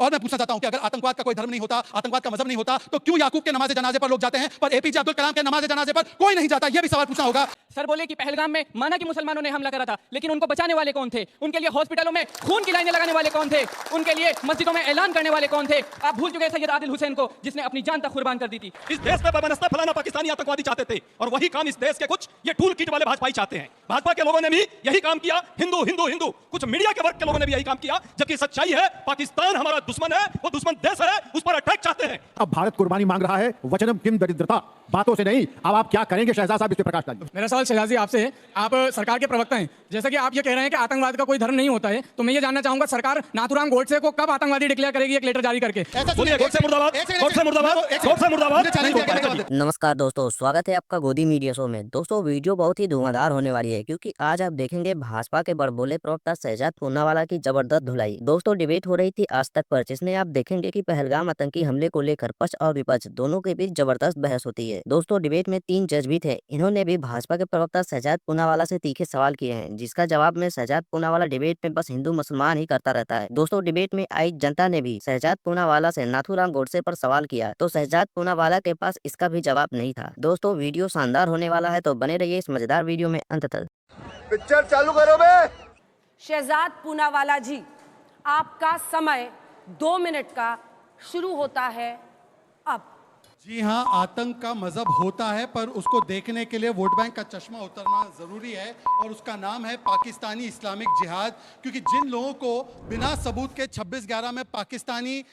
और मैं पूछना चाहता हूं कि अगर आतंकवाद का कोई धर्म नहीं होता, आतंकवाद का मजहब नहीं होता, तो क्यों याकूब के नमाज जनाजे पर लोग जाते हैं पर एपीजे अब्दुल कलाम के नमाज जनाजे पर कोई नहीं जाता? यह भी सवाल पूछना होगा। सर बोले कि पहलगाम में माना कि मुसलमानों ने हमला करा था, लेकिन उनको बचाने वाले कौन थे? उनके लिए हॉस्पिटलों में खून की लाइनें लगाने वाले कौन थे? उनके लिए मस्जिदों में ऐलान करने वाले कौन थे? आप भूल चुके सैयद आदिल हुसैन को, जिसने अपनी जान तक कुर्बान कर दी थी। इस देश में बेबनस्ता फैलाना पाकिस्तानी आतंकवादी चाहते थे, और वही काम इस देश के कुछ ये टूल किट वाले भाजपाई चाहते हैं। भाजपा के लोगों ने भी यही काम किया, हिंदू हिंदू हिंदू, कुछ मीडिया के वर्ग के लोगों ने भी यही काम किया, जबकि सच्चाई है पाकिस्तान हमारा दुश्मन है, वो दुश्मन देश है, उस पर अटैक चाहते हैं। अब भारत कुर्बानी मांग रहा है, वचनम किम दरिद्रता, बातों से नहीं। अब आप क्या करेंगे शहजाद साहब, इस पे प्रकाश डालिए। मेरा सवाल शहजाद जी आपसे है, आप सरकार के प्रवक्ता हैं, जैसा कि आप ये कह रहे हैं कि आतंकवाद का कोई धर्म नहीं होता है, तो मैं ये जानना चाहूंगा सरकार नाथुराम गोडसे को कब आतंकवादी डिक्लेयर करेगी एक लेटर जारी करके? सुनिए, गोडसे मुर्दाबाद, गोडसे मुर्दाबाद, गोडसे मुर्दाबाद। नमस्कार दोस्तों, स्वागत है आपका गोदी मीडिया शो में। दोस्तों वीडियो बहुत ही धुआंधार होने वाली है, क्योंकि आज आप देखेंगे भाजपा के बड़बोले प्रवक्ता शहजाद पूनावाला की जबरदस्त धुलाई। दोस्तों डिबेट हो रही थी आज तक पर, जिसमें आप देखेंगे कि पहलगाम आतंकी हमले को लेकर पक्ष और विपक्ष दोनों के बीच जबरदस्त बहस होती है। दोस्तों डिबेट में 3 जज भी थे, इन्होंने भी भाजपा के प्रवक्ता शहजाद पूनावाला से तीखे सवाल किए हैं, जिसका जवाब में शहजाद पूनावाला डिबेट में बस हिंदू मुसलमान ही करता रहता है। दोस्तों डिबेट में आई जनता ने भी शहजाद पूनावाला से नाथुराम गोडसे पर सवाल किया, तो शहजाद पूनावाला के पास इसका भी जवाब नहीं था। दोस्तों वीडियो शानदार होने वाला है, तो बने रहिए इस मजेदार वीडियो में अंत तक। पिक्चर चालू करो बे। शहजाद पूनावाला जी, आपका समय 2 मिनट का शुरू होता है अब। जी हाँ, आतंक का मजहब होता है, पर उसको देखने के लिए वोट बैंक का चश्मा उतरना ज़रूरी है, और उसका नाम है पाकिस्तानी इस्लामिक जिहाद। क्योंकि जिन लोगों को बिना सबूत के 26/11 में पाकिस्तानी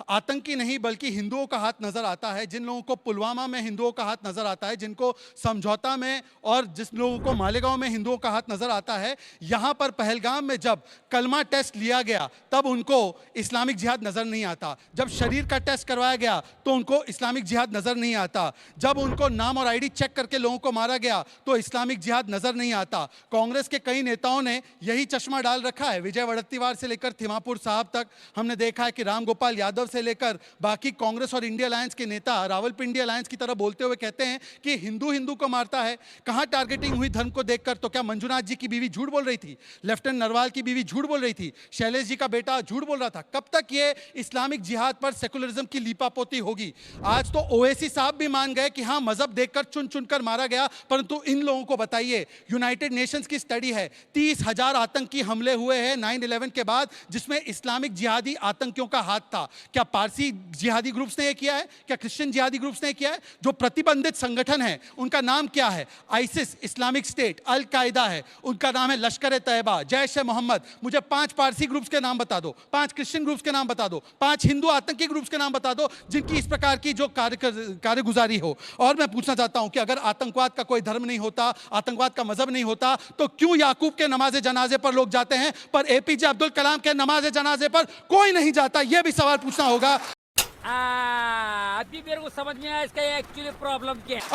आतंकी नहीं बल्कि हिंदुओं का हाथ नज़र आता है, जिन लोगों को पुलवामा में हिंदुओं का हाथ नज़र आता है, जिनको समझौता में और जिस लोगों को मालेगांव में हिंदुओं का हाथ नज़र आता है, यहाँ पर पहलगाम में जब कलमा टेस्ट लिया गया तब उनको इस्लामिक जिहाद नज़र नहीं आता। जब शरीर का टेस्ट करवाया गया तो उनको इस्लामिक जिहाद नज़र नहीं आता। जब उनको नाम और ID चेक करके लोगों को मारा गया तो इस्लामिक जिहाद नज़र नहीं आता। कांग्रेस के कई नेताओं ने यही चश्मा डाल रखा है, विजय वड़त्तीवार से लेकर थिमापुर साहब तक। हमने देखा है कि राम गोपाल यादव से लेकर बाकी कांग्रेस और इंडिया अलायंस के नेता रावलपिंडी अलायंस की तरह बोलते हुए कहते हैं कि हिंदू हिंदू को मारता है। कहां टारगेटिंग हुई धर्म को देखकर? तो क्या मंजुनाथ जी की बीवी झूठ बोल रही थी? लेफ्टिनेंट नरवाल की बीवी झूठ बोल रही थी? शैलेश जी का बेटा झूठ बोल रहा था? कब तक ये इस्लामिक जिहाद पर सेकुलरिज्म की लीपापोती होगी? आज तो ओवैसी साहब भी मान गए कि हां मजहब देखकर चुन चुनकर मारा गया, परंतु इन लोगों को बताइए, यूनाइटेड नेशंस की स्टडी है 30,000 आतंकी हमले हुए हैं 9/11 के बाद, जिसमें इस्लामिक जिहादी आतंकियों का हाथ था। क्या पारसी जिहादी ग्रुप्स ने यह किया है? क्या क्रिश्चियन जिहादी ग्रुप्स ने किया है? जो प्रतिबंधित संगठन है उनका नाम क्या है? आइसिस, इस्लामिक स्टेट, अल कायदा है, उनका नाम है लश्कर तैयबा, जैश ए मोहम्मद। मुझे 5 पारसी ग्रुप्स के नाम बता दो, 5 क्रिश्चियन ग्रुप्स के नाम बता दो, 5 हिंदू आतंकी ग्रुप्स के नाम बता दो जिनकी इस प्रकार की जो कार्यगुजारी हो। और मैं पूछना चाहता हूं कि अगर आतंकवाद का कोई धर्म नहीं होता, आतंकवाद का मजहब नहीं होता, तो क्यों याकूब के नमाज जनाजे पर लोग जाते हैं पर एपीजे अब्दुल कलाम के नमाज जनाजे पर कोई नहीं जाता? यह भी सवाल पूछना होगा। अभी मेरे को समझ में आया इसका एक्चुअली प्रॉब्लम क्या है।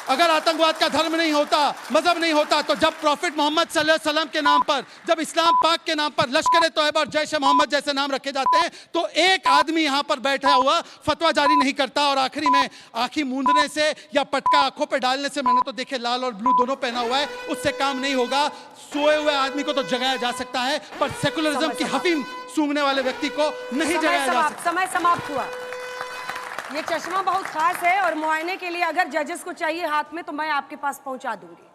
अगर आतंकवाद का धर्म नहीं होता, मजहब नहीं होता, तो जब प्रॉफिट मोहम्मद सल्लल्लाहु अलैहि वसल्लम के नाम पर, जब इस्लाम पाक के नाम पर लश्कर तैयबा और जैश मोहम्मद जैसे नाम रखे जाते हैं, तो एक आदमी यहां पर बैठा हुआ फतवा जारी नहीं करता। और आखिरी में आंखें मूंदने से या पटका आंखों पे डालने से, मैंने तो देखे लाल और ब्लू दोनों पहना हुआ है, उससे काम नहीं होगा। सोए हुए आदमी को तो जगाया जा सकता है, पर सेकुलरिज्म की हफीम सूंघने वाले व्यक्ति को नहीं जगाया जा सकता। समय समाप्त हुआ। ये चश्मा बहुत खास है और मुआयने के लिए अगर जजेस को चाहिए हाथ में तो मैं आपके पास पहुंचा दूंगी,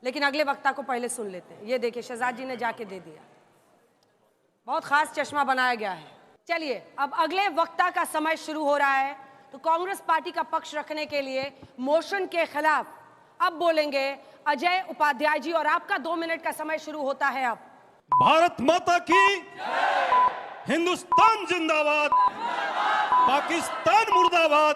लेकिन अगले वक्ता को पहले सुन लेते हैं। ये देखिए शहजाद जी ने जाके दे दिया, बहुत खास चश्मा बनाया गया है। चलिए अब अगले वक्ता का समय शुरू हो रहा है, तो कांग्रेस पार्टी का पक्ष रखने के लिए मोशन के खिलाफ अब बोलेंगे अजय उपाध्याय जी, और आपका 2 मिनट का समय शुरू होता है अब। भारत माता की, हिंदुस्तान जिंदाबाद, पाकिस्तान मुर्दाबाद।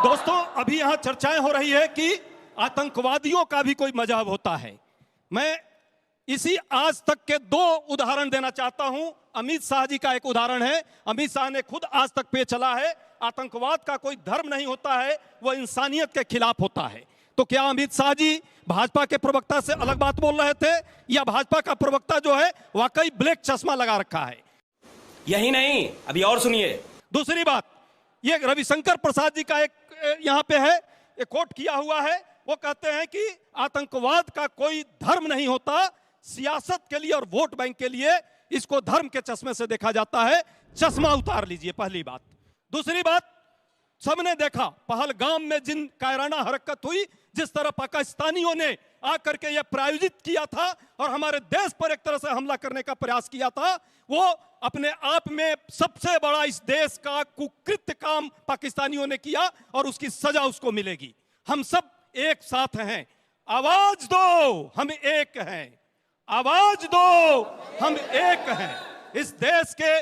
दोस्तों अभी यहां चर्चाएं हो रही है कि आतंकवादियों का भी कोई मजहब होता है। मैं इसी आज तक के 2 उदाहरण देना चाहता हूं। अमित शाह जी का एक उदाहरण है, अमित शाह ने खुद आज तक पे चला है, आतंकवाद का कोई धर्म नहीं होता है, वह इंसानियत के खिलाफ होता है। तो क्या अमित शाह जी भाजपा के प्रवक्ता से अलग बात बोल रहे थे, या भाजपा का प्रवक्ता जो है वाकई ब्लैक चश्मा लगा रखा है? यही नहीं, अभी और सुनिए। दूसरी बात, ये रविशंकर प्रसाद जी का एक यहाँ पे है, एक कोट किया हुआ है, वो कहते हैं कि आतंकवाद का कोई धर्म नहीं होता, सियासत के लिए और वोट बैंक के लिए इसको धर्म के चश्मे से देखा जाता है, चश्मा उतार लीजिए, पहली बात। दूसरी बात, सबने देखा पहलगाम में जिन कायराना हरकत हुई, जिस तरह पाकिस्तानियों ने आकर के यह प्रायोजित किया था और हमारे देश पर एक तरह से हमला करने का प्रयास किया था, वो अपने आप में सबसे बड़ा इस देश का कुकृत्य काम पाकिस्तानियों ने किया और उसकी सजा उसको मिलेगी। हम सब एक साथ हैं, आवाज दो, हम एक हैं, आवाज दो, हम एक हैं। इस देश के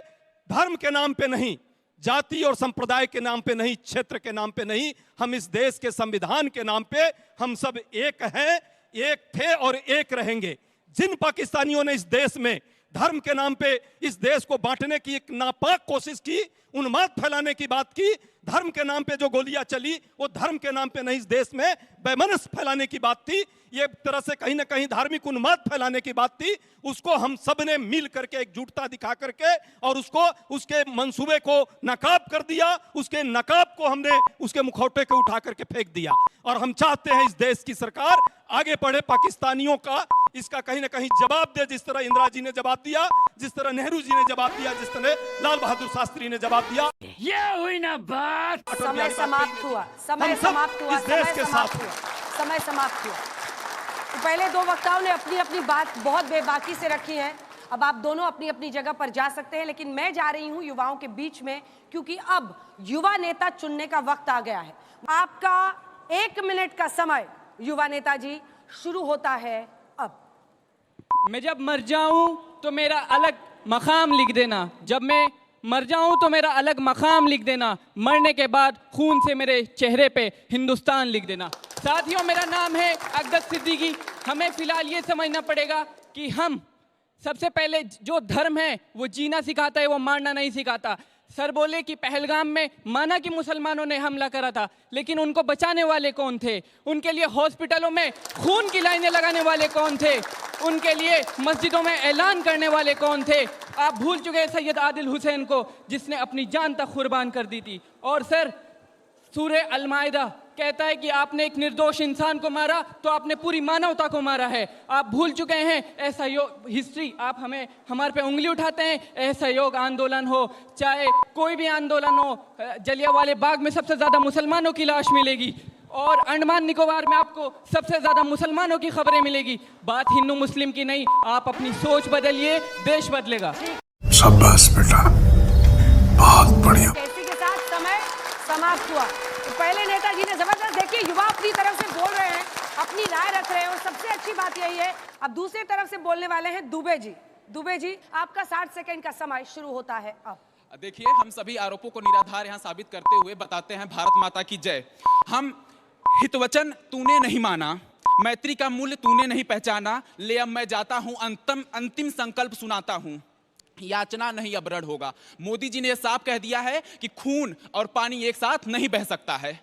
धर्म के नाम पे नहीं, जाति और संप्रदाय के नाम पे नहीं, क्षेत्र के नाम पे नहीं, हम इस देश के संविधान के नाम पे हम सब एक हैं, एक थे और एक रहेंगे। जिन पाकिस्तानियों ने इस देश में धर्म के नाम पे इस देश को बांटने की एक नापाक कोशिश की, उन्माद फैलाने की बात की, धर्म के नाम पे जो गोलियां चली वो धर्म के नाम पे नहीं, इस देश में बेमनस फैलाने की बात थी, ये एक तरह से कहीं ना कहीं धार्मिक उन्माद फैलाने की बात थी। उसको हम सब ने मिल करके एकजुटता दिखा करके और उसको उसके मंसूबे को नकाब कर दिया, उसके नकाब को हमने उसके मुखौटे को उठा करके फेंक दिया। और हम चाहते हैं इस देश की सरकार आगे बढ़े, पाकिस्तानियों का इसका कहीं ना कहीं जवाब दे, जिस तरह इंदिरा जी ने जवाब दिया, जिस तरह नेहरू जी ने जवाब दिया, जिस तरह लाल बहादुर शास्त्री ने जवाब दिया। ये हुई ना बात। समय समाप्त हुआ, समय समाप्त हुआ, समय समाप्त हुआ, समय समाप्त हुआ। तो पहले दो वक्ताओं ने अपनी अपनी बात बहुत बेबाकी से रखी है, अब आप दोनों अपनी अपनी जगह पर जा सकते हैं, लेकिन मैं जा रही हूं युवाओं के बीच में, क्योंकि अब युवा नेता चुनने का वक्त आ गया है। आपका 1 मिनट का समय युवा नेता जी शुरू होता है अब। मैं जब मर जाऊं तो मेरा अलग मकाम लिख देना, जब मैं मर जाऊं तो मेरा अलग मकाम लिख देना, मरने के बाद खून से मेरे चेहरे पे हिंदुस्तान लिख देना। साथियों, मेरा नाम है अक़दस सिद्दीकी। हमें फिलहाल ये समझना पड़ेगा कि हम सबसे पहले जो धर्म है वो जीना सिखाता है, वो मारना नहीं सिखाता। सर बोले कि पहलगाम में माना कि मुसलमानों ने हमला करा था, लेकिन उनको बचाने वाले कौन थे? उनके लिए हॉस्पिटलों में खून की लाइनें लगाने वाले कौन थे? उनके लिए मस्जिदों में ऐलान करने वाले कौन थे? आप भूल चुके हैं सैयद आदिल हुसैन को, जिसने अपनी जान तक कुर्बान कर दी थी। और सर, सूरे अल-माइदा कहता है कि आपने एक निर्दोष इंसान को मारा तो आपने पूरी मानवता को मारा है। आप भूल चुके हैं ऐसा हिस्ट्री, आप हमारे पे उंगली उठाते हैं। असहयोग आंदोलन हो, चाहे कोई भी आंदोलन हो, जलियांवाले बाग में सबसे ज़्यादा मुसलमानों की लाश मिलेगी और अंडमान निकोबार में आपको सबसे ज़्यादा मुसलमानों की खबरें मिलेगी। बात हिंदू मुस्लिम की नहीं, आप अपनी सोच बदलिए, देश बदलेगा। शाबाश बेटा, बहुत बढ़िया। इसी के साथ समय समाप्त हुआ। तो पहले नेताजी ने जबरदस्त, देखिए युवा अपनी तरफ से बोल रहे हैं, अपनी राय रख रहे हैं, और सबसे अच्छी बात यही है अब दूसरी तरफ से बोलने वाले हैं दुबे जी। दुबे जी, आपका 60 सेकंड का समय शुरू होता है अब। देखिए, हम सभी आरोपों को निराधार यहाँ साबित करते हुए बताते हैं भारत माता की जय। हम हितवचन तूने नहीं माना, मैत्री का मूल्य तूने नहीं पहचाना, ले अब मैं जाता हूँ, अंतिम संकल्प सुनाता हूँ, याचना नहीं अब ऋण होगा। मोदी जी ने यह साफ कह दिया है कि खून और पानी एक साथ नहीं बह सकता है।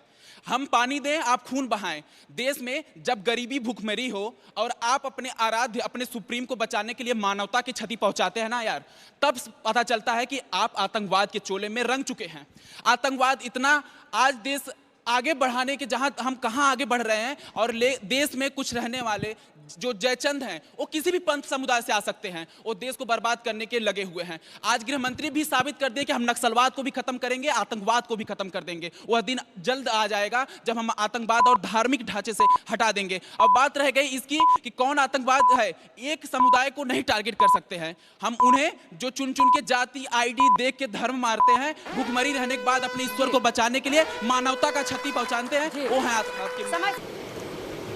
हम पानी दें, आप खून बहाएं। देश में जब गरीबी भूखमरी हो और आप अपने आराध्य, अपने सुप्रीम को बचाने के लिए मानवता की क्षति पहुंचाते हैं ना यार, तब पता चलता है कि आप आतंकवाद के चोले में रंग चुके हैं। आतंकवाद इतना आज देश आगे बढ़ाने के, जहां हम कहां आगे बढ़ रहे हैं, और देश में कुछ रहने वाले जो जयचंद हैं वो किसी भी पंथ समुदाय से आ सकते हैं, वो देश को बर्बाद करने के लगे हुए हैं। आज गृह मंत्री भी साबित कर दिए कि हम नक्सलवाद को भी खत्म करेंगे, आतंकवाद को भी खत्म कर देंगे। वह दिन जल्द आ जाएगा जब हम आतंकवाद और धार्मिक ढांचे से हटा देंगे। अब बात रह गई इसकी कि कौन आतंकवाद है। एक समुदाय को नहीं टारगेट कर सकते हैं हम, उन्हें जो चुन चुन के जाति आईडी देख के धर्म मारते हैं, भूखमरी रहने के बाद अपने ईश्वर को बचाने के लिए मानवता का क्षति पहुंचाते हैं, वो है आतंकवाद।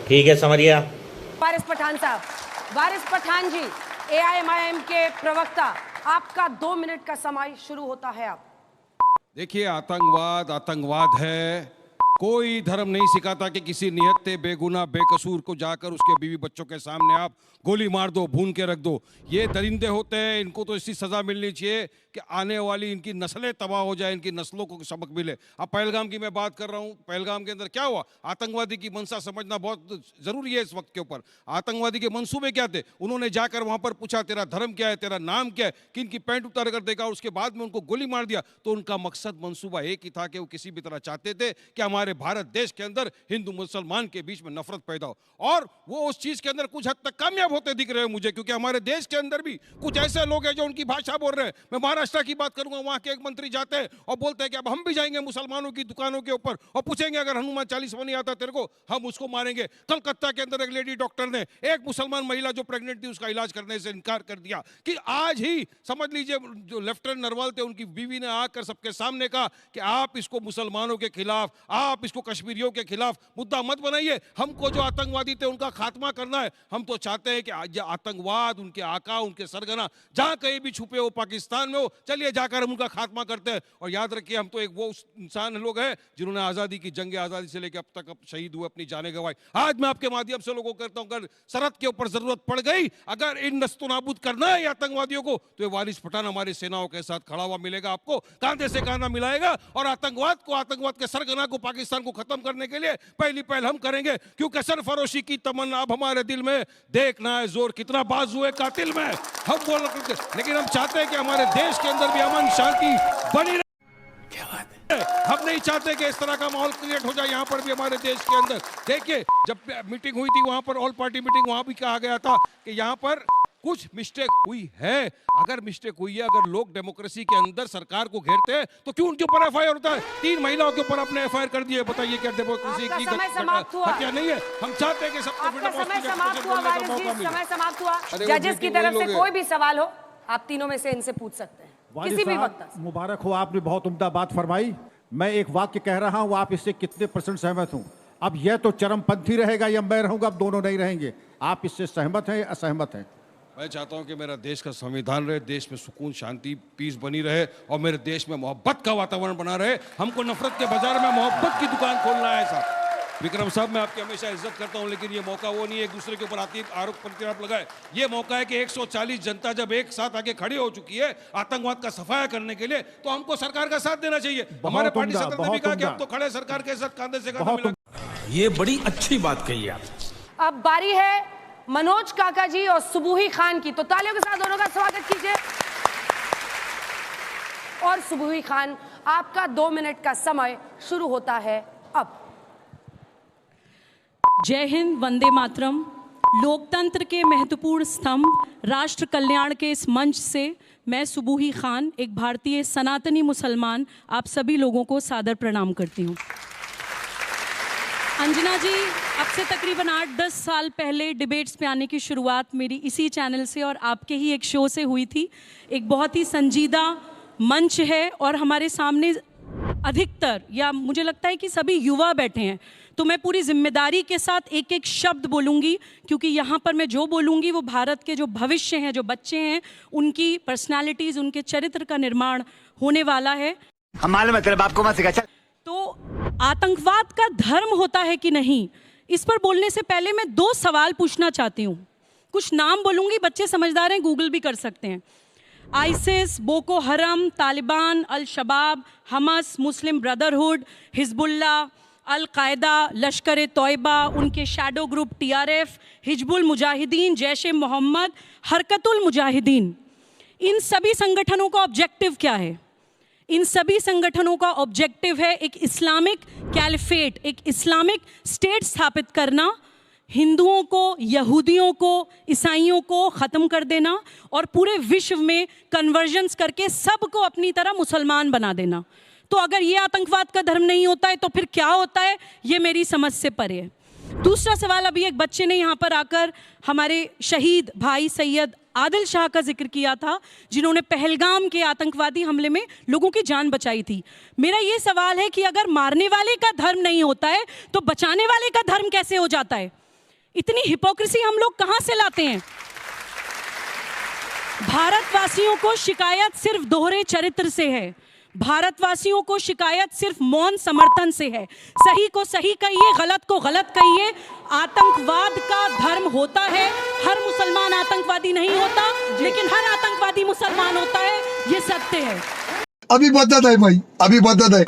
ठीक है, समझिए। वारिस पठान साहब, वारिस पठान जी, AIMIM के प्रवक्ता, आपका 2 मिनट का समय शुरू होता है अब। देखिए, आतंकवाद है। कोई धर्म नहीं सिखाता कि किसी निहत्थे बेगुनाह बेकसूर को जाकर उसके बीवी बच्चों के सामने आप गोली मार दो, भून के रख दो। ये दरिंदे होते हैं, इनको तो ऐसी सजा मिलनी चाहिए कि आने वाली इनकी नस्लें तबाह हो जाए, इनकी नस्लों को सबक मिले। अब पहलगाम की मैं बात कर रहा हूँ, पहलगाम के अंदर क्या हुआ? आतंकवादी की मंशा समझना बहुत जरूरी है इस वक्त के ऊपर। आतंकवादी के मंसूबे क्या थे? उन्होंने जाकर वहां पर पूछा तेरा धर्म क्या है, तेरा नाम क्या है, किन की पैंट उतार कर देखा और उसके बाद में उनको गोली मार दिया। तो उनका मकसद मंसूबा एक ही था कि वो किसी भी तरह चाहते थे कि हमारे हमारे भारत देश के अंदर हिंदू मुसलमान के बीच में नफरत पैदा हो। और वो उस चीज के अंदर कुछ हद तक कामयाब होते दिख रहे हैं मुझे, क्योंकि हमारे देश के अंदर भी कुछ ऐसे लोग हैं जो उनकी भाषा बोल रहे हैं। मैं महाराष्ट्र की बात करूंगा, वहां के एक मंत्री जाते हैं और बोलते हैं कि अब हम भी जाएंगे मुसलमानों की दुकानों के ऊपर और पूछेंगे अगर हनुमान चालीसा नहीं आता तेरे को, हम उसको मारेंगे। कलकत्ता के अंदर एक लेडी डॉक्टर ने एक मुसलमान महिला जो प्रेग्नेंट थी उसका इलाज करने से इनकार कर दिया। कि आज ही समझ लीजिए जो लेफ्टिनेंट नरवाल थे उनकी बीवी ने आकर सबके सामने कहा कि आप इसको मुसलमानों के खिलाफ, आप इसको कश्मीरियों के खिलाफ मुद्दा मत बनाइए, हमको जो आतंकवादी थे उनका खात्मा करना है। हम तो चाहते हैं कि आज आतंकवाद, उनके आका, उनके सरगना जहां कहीं भी छुपे हो, पाकिस्तान में हो, चलिए जाकर हम उनका खात्मा करते हैं। और याद रखिए हम तो एक वो इंसान लोग हैं जिन्होंने आजादी की जंग आजादी से लेकर अब तक शहीद हुए, अपनी जाने गंवाई। आज मैं आपके माध्यम से लोगों को कहता हूं, अगर सरहद के ऊपर जरूरत पड़ गई, अगर इन नस्तनाबूद करना है आतंकवादियों को, तो ये वारिस पठान हमारी सेनाओं के साथ खड़ा हुआ मिलेगा, आपको कांधे से कांधा मिलाएगा। और आतंकवाद को, आतंकवाद के सरगना को, पाकिस्तान को खत्म करने के लिए पहली पहल हम करेंगे, क्योंकि सरफरोशी की तमन्ना अब हमारे दिल में, देखना है जोर कितना बाजू है कातिल में, हम बोल रहे। लेकिन हम चाहते हैं कि हमारे देश के अंदर भी अमन शांति बनी रहे। हम नहीं चाहते कि इस तरह का माहौल क्रिएट हो जाए यहाँ पर भी हमारे देश के अंदर। देखिए जब मीटिंग हुई थी वहां पर, ऑल पार्टी मीटिंग, वहां भी कहा गया था कि यहाँ पर कुछ मिस्टेक हुई है। अगर मिस्टेक हुई है, अगर लोग डेमोक्रेसी के अंदर सरकार को घेरते हैं तो क्यों उनके ऊपर एफआईआर होता है? 3 महिलाओं के ऊपर आपने एफआईआर कर दिए, बताइए क्या डेमोक्रेसी की हत्या नहीं है? हम चाहते हैं कि सबको समय समाप्त हुआ। जजेस की तरफ से कोई भी सवाल हो, आप तीनों में से इनसे पूछ सकते हैं किसी भी वक्त। मुबारक हो, आपने बहुत उम्दा बात फरमाई। मैं एक वाक्य कह रहा हूं, आप इससे कितने % सहमत हूं? अब यह तो चरमपंथी रहेगा या मैं रहूंगा, अब दोनों नहीं रहेंगे। आप इससे सहमत हैं या असहमत हैं? मैं चाहता हूं कि मेरा देश का संविधान रहे, देश में सुकून, शांति, पीस बनी रहे और मेरे देश में मोहब्बत का वातावरण बना रहे। हमको नफरत के बाजार में मोहब्बत की दुकान खोलना है साहब। विक्रम साहब, मैं आपकी हमेशा इज्जत करता हूं, लेकिन ये मौका वो नहीं है एक दूसरे के ऊपर आरोप प्रत्यारोप लगाए। ये मौका है कि 140 जनता जब एक साथ आके खड़ी हो चुकी है आतंकवाद का सफाया करने के लिए, तो हमको सरकार का साथ देना चाहिए। हमारे पार्टी सदस्य ने भी कहा कि हम तो खड़े सरकार के साथ कांधे से कांधा मिला। ये बड़ी अच्छी बात कही आप। अब बारी है मनोज काका जी और सुबूही खान की, तो तालियों के साथ दोनों का स्वागत कीजिए। और सुबूही खान, आपका 2 मिनट का समय शुरू होता है अब। जय हिंद, वंदे मातरम। लोकतंत्र के महत्वपूर्ण स्तंभ राष्ट्र कल्याण के इस मंच से मैं सुबूही खान, एक भारतीय सनातनी मुसलमान, आप सभी लोगों को सादर प्रणाम करती हूँ। अंजना जी, अब से तकरीबन 8-10 साल पहले डिबेट्स पे आने की शुरुआत मेरी इसी चैनल से और आपके ही एक शो से हुई थी। एक बहुत ही संजीदा मंच है और हमारे सामने अधिकतर, या मुझे लगता है कि सभी युवा बैठे हैं, तो मैं पूरी जिम्मेदारी के साथ एक एक शब्द बोलूँगी, क्योंकि यहाँ पर मैं जो बोलूँगी वो भारत के जो भविष्य हैं, जो बच्चे हैं, उनकी पर्सनालिटीज़, उनके चरित्र का निर्माण होने वाला है। हमारे मतलब आपको मत सिखा। तो आतंकवाद का धर्म होता है कि नहीं, इस पर बोलने से पहले मैं 2 सवाल पूछना चाहती हूँ। कुछ नाम बोलूँगी, बच्चे समझदार हैं, गूगल भी कर सकते हैं। आइसिस, बोको हरम, तालिबान, अल शबाब, हमस, मुस्लिम ब्रदरहुड, हिजबुल्ला, अल कायदा, लश्कर तोयबा, उनके shadow group TRF, Hizbul Mujahideen, Jaish e Mohammed, Harkatul Mujahideen, इन सभी संगठनों का ऑब्जेक्टिव क्या है? इन सभी संगठनों का ऑब्जेक्टिव है एक इस्लामिक कैलिफेट, एक इस्लामिक स्टेट स्थापित करना, हिंदुओं को, यहूदियों को, ईसाइयों को ख़त्म कर देना और पूरे विश्व में कन्वर्जन्स करके सबको अपनी तरह मुसलमान बना देना। तो अगर ये आतंकवाद का धर्म नहीं होता है तो फिर क्या होता है, ये मेरी समझ से परे है। दूसरा सवाल, अभी एक बच्चे ने यहाँ पर आकर हमारे शहीद भाई सैयद आदिल शाह का जिक्र किया था, जिन्होंने पहलगाम के आतंकवादी हमले में लोगों की जान बचाई थी। मेरा ये सवाल है कि अगर मारने वाले का धर्म नहीं होता है तो बचाने वाले का धर्म कैसे हो जाता है? इतनी हिपोक्रेसी हम लोग कहाँ से लाते हैं? भारतवासियों को शिकायत सिर्फ दोहरे चरित्र से है, भारतवासियों को शिकायत सिर्फ मौन समर्थन से है। सही को सही कहिए, गलत को गलत कहिए। आतंकवाद का धर्म होता है, हर मुसलमान आतंकवादी नहीं होता, लेकिन हर आतंकवादी मुसलमान होता है, ये सत्य है। अभी बदत है भाई, अभी बदत है।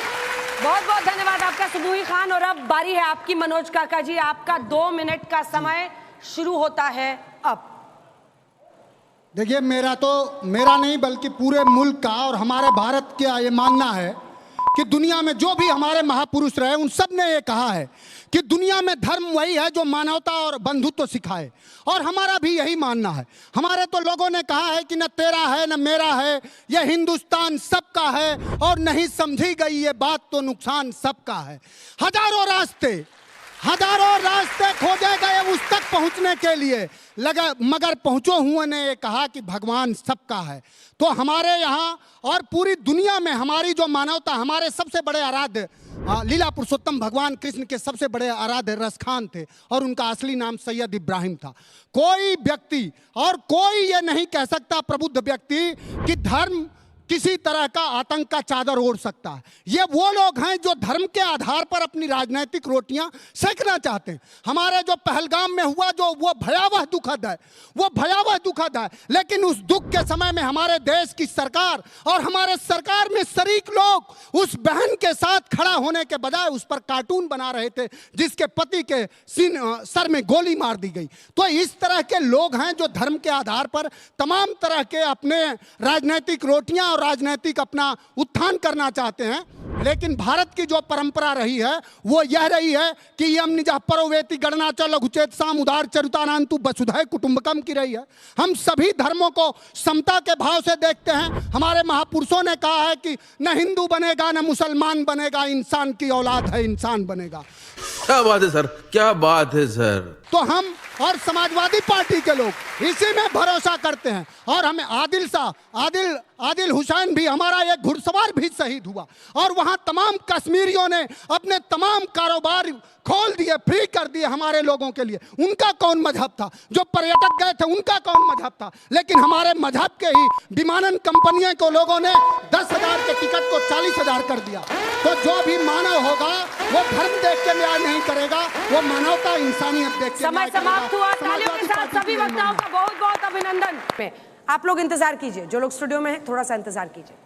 बहुत बहुत धन्यवाद आपका सुबूही खान। और अब बारी है आपकी मनोज काका जी, आपका 2 मिनट का समय शुरू होता है अब। देखिए, मेरा नहीं बल्कि पूरे मुल्क का और हमारे भारत का ये मानना है कि दुनिया में जो भी हमारे महापुरुष रहे उन सब ने ये कहा है कि दुनिया में धर्म वही है जो मानवता और बंधुत्व सिखाए, और हमारा भी यही मानना है। हमारे तो लोगों ने कहा है कि न तेरा है न मेरा है, यह हिंदुस्तान सबका है, और नहीं समझी गई ये बात तो नुकसान सबका है। हजारों रास्ते खोजे गए उस तक पहुंचने के लिए, लगा मगर पहुंचो हुए ने ये कहा कि भगवान सबका है। तो हमारे यहाँ और पूरी दुनिया में हमारी जो मानवता, हमारे सबसे बड़े आराध्य लीला पुरुषोत्तम भगवान कृष्ण के सबसे बड़े आराध्य रसखान थे, और उनका असली नाम सैयद इब्राहिम था। कोई व्यक्ति और कोई ये नहीं कह सकता प्रबुद्ध व्यक्ति कि धर्म किसी तरह का आतंक का चादर ओढ़ सकता है। ये वो लोग हैं जो धर्म के आधार पर अपनी राजनीतिक रोटियां सेकना चाहते हैं। हमारे जो पहलगाम में हुआ जो वो भयावह दुखद है, लेकिन उस दुख के समय में हमारे देश की सरकार और हमारे सरकार में शरीक लोग उस बहन के साथ खड़ा होने के बजाय उस पर कार्टून बना रहे थे जिसके पति के सर में गोली मार दी गई। तो इस तरह के लोग हैं जो धर्म के आधार पर तमाम तरह के अपने राजनीतिक रोटियां राजनीतिक अपना उत्थान करना चाहते हैं। लेकिन भारत की जो परंपरा रही है वो यह रही है कि यम निजा परोवेति गणना लघुचेत साम उदार चरितानांतु वसुधैव कुटुंबकम की रही है। हम सभी धर्मों को समता के भाव से देखते हैं। हमारे महापुरुषों ने कहा है कि न हिंदू बनेगा न मुसलमान बनेगा, इंसान की औलाद है इंसान बनेगा। क्या बात है सर, क्या बात है सर। तो हम और समाजवादी पार्टी के लोग इसी में भरोसा करते हैं। और हमें आदिल हुसैन भी, हमारा एक घुड़सवार भी शहीद हुआ, और वहां तमाम कश्मीरियों ने अपने तमाम कारोबार खोल दिए, फ्री कर दिए हमारे लोगों के लिए। उनका कौन मजहब था? जो पर्यटक गए थे उनका कौन मजहब था? लेकिन हमारे मजहब के ही विमानन कंपनियों को लोगों ने 10,000 के टिकट को 40,000 कर दिया। तो जो भी मानव होगा वो धर्म देख के न्याय नहीं करेगा, वो मानवता इंसानियत देख के। समय समाप्त हुआ। तालियों के साथ सभी वक्ताओं का बहुत बहुत अभिनंदन। आप लोग इंतजार कीजिए, जो लोग स्टूडियो में हैं थोड़ा सा इंतजार कीजिए।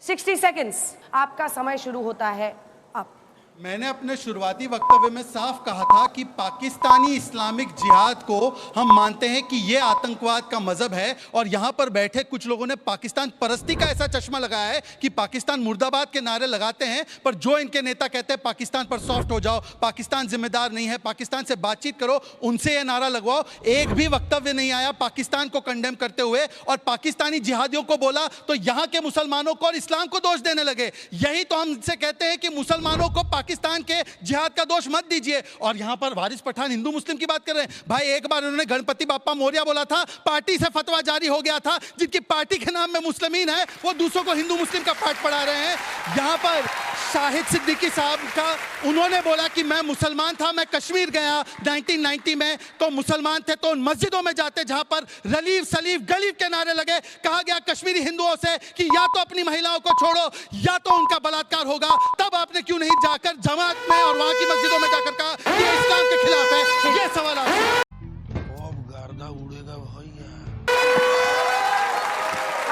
60 सेकंड्स आपका समय शुरू होता है अब। मैंने अपने शुरुआती वक्तव्य में साफ कहा था कि पाकिस्तानी इस्लामिक जिहाद को हम मानते हैं कि ये आतंकवाद का मजहब है, और यहाँ पर बैठे कुछ लोगों ने पाकिस्तान परस्ती का ऐसा चश्मा लगाया है कि पाकिस्तान मुर्दाबाद के नारे लगाते हैं, पर जो इनके नेता कहते हैं पाकिस्तान पर सॉफ्ट हो जाओ, पाकिस्तान जिम्मेदार नहीं है, पाकिस्तान से बातचीत करो, उनसे ये नारा लगवाओ। एक भी वक्तव्य नहीं आया पाकिस्तान को कंडेम करते हुए, और पाकिस्तानी जिहादियों को बोला तो यहाँ के मुसलमानों को और इस्लाम को दोष देने लगे। यही तो हम इनसे कहते हैं कि मुसलमानों को पाकिस्तान के जिहाद का दोष मत दीजिए। और यहां पर वारिस पठान हिंदू मुस्लिम की बात कर रहे हैं। भाई एक बार उन्होंने गणपति बाप्पा मौर्य बोला था, पार्टी से फतवा जारी हो गया था, जिनकी पार्टी के नाम में मुस्लिमीन है वो दूसरों को हिंदू मुस्लिम का पाठ पढ़ा रहे हैं। यहां पर शाहिद सिद्दीकी साहब का, उन्होंने बोला कि मैं मुसलमान था, मैं कश्मीर गया 1990 में, तो मुसलमान थे तो उन मस्जिदों में जाते जहां पर रलीफ सलीफ गलीफ के नारे लगे। कहा गया कश्मीरी हिंदुओं से कि या तो अपनी महिलाओं को छोड़ो या तो उनका बलात्कार होगा। तब आपने क्यों नहीं जाकर जमात में और वहां की मस्जिदों में जाकर कहा कि ये इस्लाम के खिलाफ है? ये सवाल आपसे।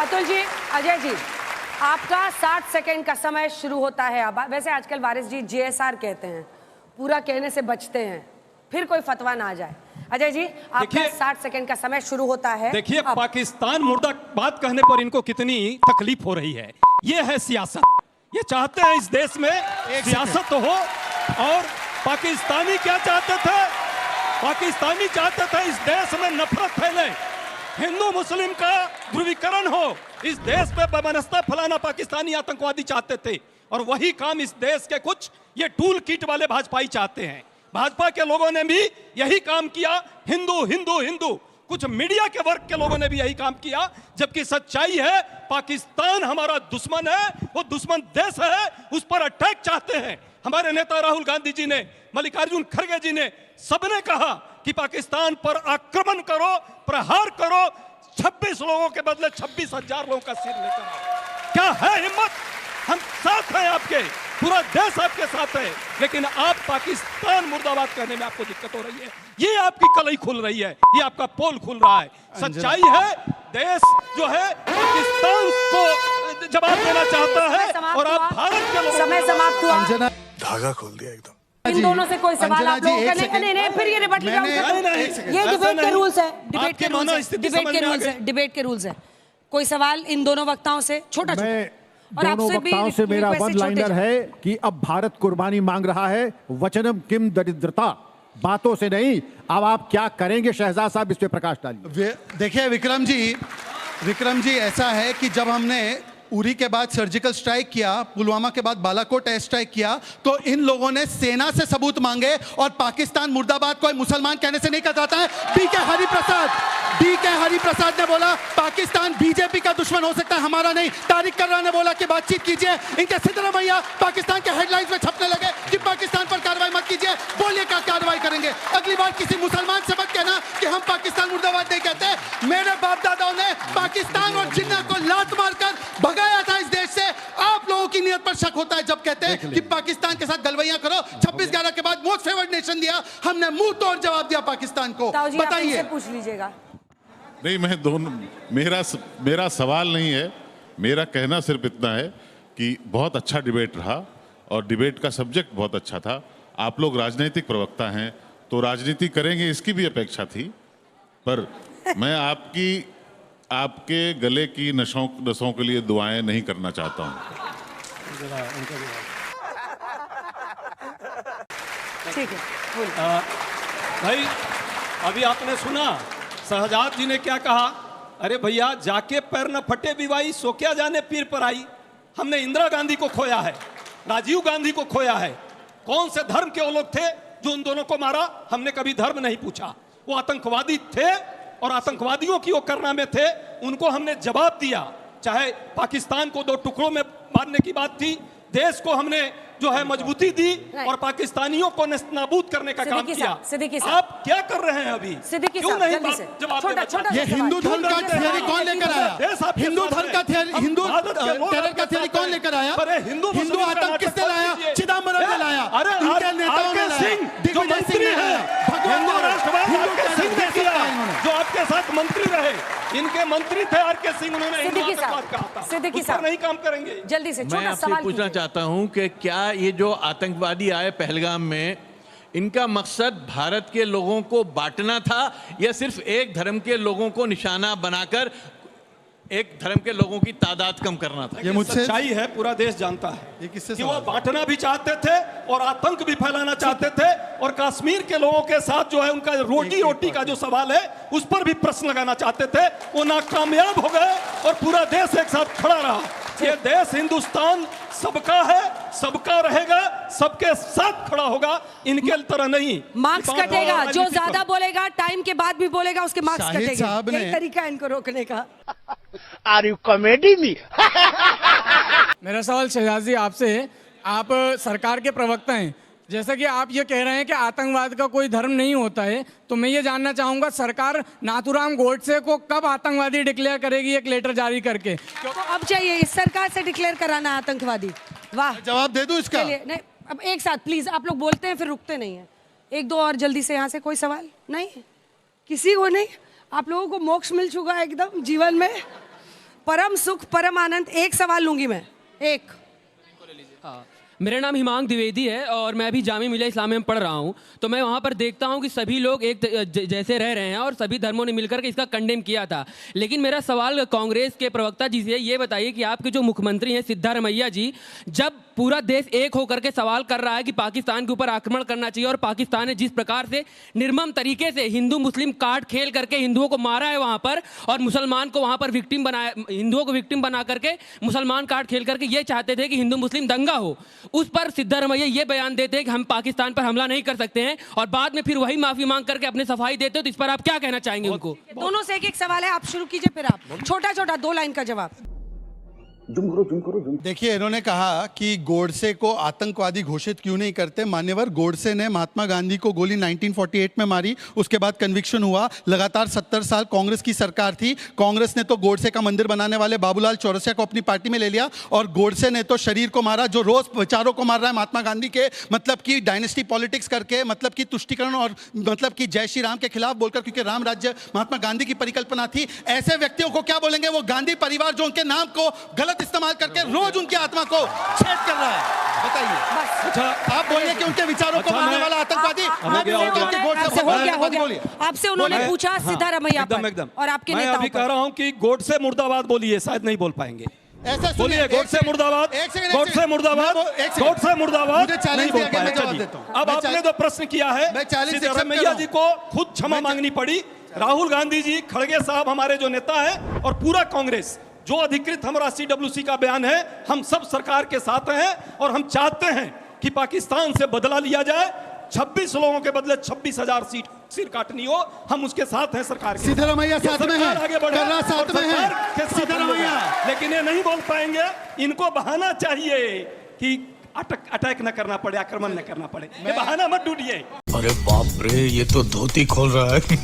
अतुल जी, अजय जी, आपका 60 सेकंड का समय शुरू होता है अब। वैसे आजकल वारिस जी JSR कहते हैं, पूरा कहने से बचते हैं, फिर कोई फतवा ना आ जाए। अजय जी, आपका 60 सेकंड का समय शुरू होता है। देखिए पाकिस्तान मुर्दाबाद कहने पर इनको कितनी तकलीफ हो रही है। ये है सियासत, ये चाहते हैं इस देश में सियासत हो। और पाकिस्तानी क्या चाहते थे? पाकिस्तानी चाहते थे इस देश में नफरत फैले, हिंदू मुस्लिम का ध्रुवीकरण हो, इस देश पे बेमनस्ता फैलाना पाकिस्तानी आतंकवादी चाहते थे। और वही काम इस देश के कुछ ये टूल किट वाले भाजपाई चाहते हैं। भाजपा के लोगों ने भी यही काम किया, हिंदू हिंदू हिंदू। कुछ मीडिया के वर्ग के लोगों ने भी यही काम किया, जबकि सच्चाई है पाकिस्तान हमारा दुश्मन है, वो दुश्मन देश है, उस पर अटैक चाहते हैं। हमारे नेता राहुल गांधी जी ने, मल्लिकार्जुन खड़गे जी ने, सबने कहा कि पाकिस्तान पर आक्रमण करो, प्रहार करो, 26 लोगों के बदले 26,000 लोगों का सिर लेकर आओ। क्या है हिम्मत? हम साथ हैं आपके, पूरा देश आपके साथ है, लेकिन आप पाकिस्तान मुर्दाबाद कहने में आपको दिक्कत हो रही है। ये आपकी कलई खुल रही है, ये आपका पोल खुल रहा है। सच्चाई है देश जो है पाकिस्तान को जवाब देना चाहता है, और आप भारत के लोगों। समय समाप्त हुआ। धागा खोल दिया एकदम। इन दोनों से कोई सवाल आप लोगों का नहीं, फिर ये रिबेट राउंड ये डिबेट के रूल्स है, डिबेट के रूल्स है। कोई सवाल इन दोनों वक्ताओं से? छोटा और दोनों आपसे भी वक्ताओं से मेरा रिक्वेस्ट है, वन लाइनर छोटे है कि अब भारत कुर्बानी मांग रहा है, वचनम किम दरिद्रता, बातों से नहीं। अब आप क्या करेंगे शहजाद साहब, इस पे प्रकाश डालिए। देखिए विक्रम जी ऐसा है कि जब हमने उरी के बाद सर्जिकल स्ट्राइक किया, पुलवामा के बाद बालाकोट एयर स्ट्राइक किया, तो इन लोगों ने सेना से सबूत मांगे और पाकिस्तान मुर्दाबाद कोई मुसलमान कहने से नहीं कतराता है। डी के हरिप्रसाद ने बोला पाकिस्तान बीजेपी का दुश्मन हो सकता है, हमारा नहीं। तारिक कर्रा ने बोला कि बातचीत कीजिए। इनके सिद्धरामैया पाकिस्तान के हेडलाइंस में छपने लगे कि पाकिस्तान पर कार्रवाई मत कीजिए, बोलिए क्या कार्रवाई करेंगे। अगली बार किसी मुसलमान से मत कहना कि हम पाकिस्तान मुर्दाबाद नहीं कहते। मेरे बाप दादाओं ने पाकिस्तान और जिन्ना को लात मारकर भगाया था इस देश से। आप लोगों की नियत पर शक होता है जब कहते हैं कि पाकिस्तान के साथ गलवैया करो। 26/11 के बाद मोस्ट फेवर्ड नेशन दिया, हमने मुंह तोड़ जवाब दिया पाकिस्तान को। बताइए, पूछ लीजिएगा। नहीं, मैं दोनों, मेरा सवाल नहीं है, मेरा कहना सिर्फ इतना है कि बहुत अच्छा डिबेट रहा और डिबेट का सब्जेक्ट बहुत अच्छा था। आप लोग राजनीतिक प्रवक्ता हैं तो राजनीति करेंगे इसकी भी अपेक्षा थी, पर मैं आपके गले की नसों के लिए दुआएं नहीं करना चाहता हूं। ठीक है, भाई अभी आपने सुना शहजाद जी ने क्या कहा। अरे भैया, जाके पैर न फटे बिवाई, सो क्या जाने पीर पर आई। हमने इंदिरा गांधी को खोया है, राजीव गांधी को खोया है। कौन से धर्म के वो लोग थे जो उन दोनों को मारा? हमने कभी धर्म नहीं पूछा। वो आतंकवादी थे और आतंकवादियों की वो करना में थे, उनको हमने जवाब दिया। चाहे पाकिस्तान को 2 टुकड़ों में बांटने की बात थी, देश को हमने जो है मजबूती दी और पाकिस्तानियों को नाबूद करने का काम किया। आप क्या कर रहे हैं अभी? क्यों नहीं जवाब? ये हिंदू धर्म का थियरी कौन लेकर आया? हिंदू धर्म का थियरी, हिंदू टेरर का थियरी कौन लेकर आया? हिंदू आतंक किसने लाया? चिदम्बरम ने लाया, इनके नेताओं ने लाया, दिग्विजय सिंह ने लाया, जो आपके साथ मंत्री रहे, इनके मंत्री थे आर.के. सिंह, उन्होंने सिद्दीकी साहब नहीं काम करेंगे। जल्दी से मैं आपसे पूछना चाहता हूं कि क्या ये जो आतंकवादी आए पहलगाम में, इनका मकसद भारत के लोगों को बांटना था या सिर्फ एक धर्म के लोगों को निशाना बनाकर एक धर्म के लोगों की तादाद कम करना था? ये मुझसे सच्चाई है, पूरा देश जानता है कि वो बांटना भी चाहते थे और आतंक भी फैलाना चाहते थे। और कश्मीर के लोगों के साथ जो है उनका रोटी का जो सवाल है उस पर भी प्रश्न लगाना चाहते थे, वो नाकामयाब हो गए और पूरा देश एक साथ खड़ा रहा। ये देश हिंदुस्तान सबका है, सबका रहेगा, सबके साथ खड़ा होगा, इनके तरह नहीं। मार्क्स कटेगा, जो ज्यादा बोलेगा टाइम के बाद भी बोलेगा, उसके मार्क्स कटेंगे। यही तरीका है इनको रोकने का। Are you comedy me? मेरा सवाल शहजाद जी आपसे है, आप सरकार के प्रवक्ता हैं, जैसा कि आप ये कह रहे हैं कि आतंकवाद का कोई धर्म नहीं होता है, तो मैं ये जानना चाहूंगा सरकार नाथूराम गोडसे को कब आतंकवादी डिक्लेयर करेगी एक लेटर जारी करके? तो अब चाहिए इस सरकार से डिक्लेयर कराना आतंकवादी। वाह, जवाब दे दूं इसका? नहीं, अब एक साथ प्लीज, आप लोग बोलते हैं फिर रुकते नहीं है। 1-2 और जल्दी से। यहाँ से कोई सवाल नहीं, किसी को नहीं? आप लोगों को मोक्ष मिल चुका है एकदम जीवन में, परम सुख परम आनंद। एक सवाल लूंगी मैं, एक। मेरा नाम हिमांक द्विवेदी है और मैं भी जामिया मिलिया इस्लामिया में पढ़ रहा हूँ। तो मैं वहाँ पर देखता हूँ कि सभी लोग एक जैसे रह रहे हैं और सभी धर्मों ने मिलकर के इसका कंडेम किया था। लेकिन मेरा सवाल कांग्रेस के प्रवक्ता जी से ये बताइए कि आपके जो मुख्यमंत्री हैं सिद्धारमैया जी, जब पूरा देश एक होकर के सवाल कर रहा है कि पाकिस्तान के ऊपर आक्रमण करना चाहिए और पाकिस्तान ने जिस प्रकार से निर्मम तरीके से हिंदू मुस्लिम कार्ड खेल करके हिंदुओं को मारा है वहाँ पर और मुसलमान को वहाँ पर विक्टिम बनाया, हिंदुओं को विक्टिम बना करके मुसलमान कार्ड खेल करके ये चाहते थे कि हिंदू मुस्लिम दंगा हो, उस पर सिद्धारमैया ये बयान देते हैं कि हम पाकिस्तान पर हमला नहीं कर सकते हैं और बाद में फिर वही माफी मांग करके अपने सफाई देते हो। तो इस पर आप क्या कहना चाहेंगे उनको? दोनों से एक सवाल है, आप शुरू कीजिए, फिर आप छोटा 2 लाइन का जवाब। देखिए, इन्होंने कहा कि गोडसे को आतंकवादी घोषित क्यों नहीं करते। मान्यवर, गोडसे ने महात्मा गांधी को गोली 1948 में मारी, उसके बाद कन्विक्शन हुआ। लगातार 70 साल कांग्रेस की सरकार थी, कांग्रेस ने तो गोडसे का मंदिर बनाने वाले बाबूलाल चौरसिया को अपनी पार्टी में ले लिया और गोडसे ने तो शरीर को मारा, जो रोज विचारों को मार रहा है महात्मा गांधी के, मतलब कि डायनेस्टी पॉलिटिक्स करके, मतलब कि तुष्टिकरण और मतलब कि जय श्री राम के खिलाफ बोलकर, क्योंकि राम राज्य महात्मा गांधी की परिकल्पना थी। ऐसे व्यक्तियों को क्या बोलेंगे? वो गांधी परिवार जो उनके नाम को गलत इस्तेमाल करके रोज उनकी आत्मा को छेद कर रहा है। बताइए, अच्छा आप बोलिए कि उनके विचारों को मारने वाला आतंकवादी। आपसे उन्होंने पूछा सिद्धारमैया पर और आपके नेताओं पर। मैं अभी कह रहा हूं कि गोडसे मुर्दाबाद बोलिए, शायद नहीं बोल पाएंगे। ऐसा बोलिए, सुनिए, गोडसे मुर्दाबाद, एक सेकंड, गोडसे मुर्दाबाद, गोडसे मुर्दाबाद। मुझे 40 नहीं बोल सेकंड पाए, में जवाब चलिए। देता हूं। अब मैं आपने जो प्रश्न किया है, मैं 40 accept सिद्धरामैया कर रहा जी को खुद क्षमा मांगनी पड़ी। राहुल गांधी जी, खड़गे साहब हमारे जो नेता है, और पूरा कांग्रेस, जो अधिकृत हमारा CWC का बयान है, हम सब सरकार के साथ हैं और हम चाहते हैं कि पाकिस्तान से बदला लिया जाए। 26 लोगों के बदले 26,000 सीट सिर काटनी हो, हम उसके साथ हैं सरकार के। सिद्धरामैया साथ में है, आगे बढ़े, कर्रा साथ और में है, सरकार के साथ हम लोग सिद्धरामैया। हैं। लेकिन ये नहीं बोल पाएंगे, इनको बहाना चाहिए कि अटैक न करना पड़े, आक्रमण न करना पड़े। ये बहाना मत ढूंढिए। अरे बाप रे, ये तो धोती खोल रहा है।